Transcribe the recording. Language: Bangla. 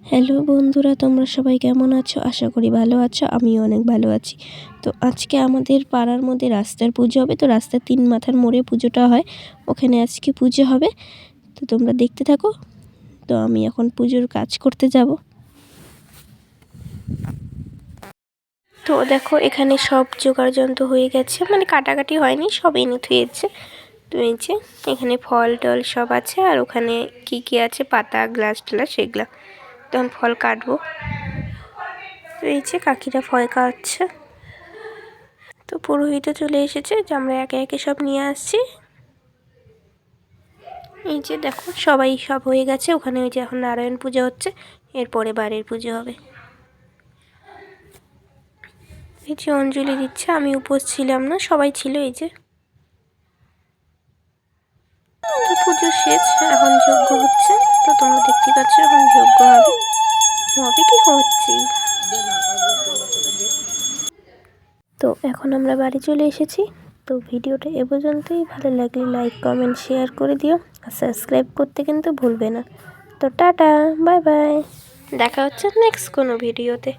হ্যালো বন্ধুরা, তোমরা সবাই কেমন আছো? আশা করি ভালো আছো। আমিও অনেক ভালো আছি। তো আজকে আমাদের পাড়ার মধ্যে রাস্তার পুজো হবে। তো রাস্তার 3 মাথার মোড়ে পুজোটা হয়, ওখানে আজকে পুজো হবে। তো তোমরা দেখতে থাকো। তো আমি এখন পুজোর কাজ করতে যাব। তো দেখো, এখানে সব জোগাড় যন্ত্র হয়ে গেছে, মানে কাটাকাটি হয়নি, সব এনে থুয়েছে। তো এই যে এখানে ফল টল সব আছে, আর ওখানে কি কি আছে, পাতা গ্লাস ট্লাস সেগুলা। তো আমি ফল কাটবো। তো এই যে কাকিরা ফল কাটছে। তো পুরোহিতও চলে এসেছে, যে আমরা একে একে সব নিয়ে আসছি। এই যে দেখো, সবাই সব হয়ে গেছে। ওখানে ওই যে এখন নারায়ণ পূজা হচ্ছে, এরপরে বাড়ির পুজো হবে। এই যে অঞ্জলি দিচ্ছে, আমি উপোস ছিলাম না, সবাই ছিল। এই যে তো পুজো শেষ, এখন যজ্ঞ হচ্ছে। তো তোমরা দেখতে পাচ্ছ এখন যজ্ঞ হবে, হবে কি হচ্ছেই। তো এখন আমরা বাড়ি চলে এসেছি। তো ভিডিওটা এ পর্যন্তই। ভালো লাগলে লাইক কমেন্ট শেয়ার করে দিও, আর সাবস্ক্রাইব করতে কিন্তু ভুলবে না। তো টাটা, বাই বাই, দেখা হচ্ছে নেক্সট কোনো ভিডিওতে।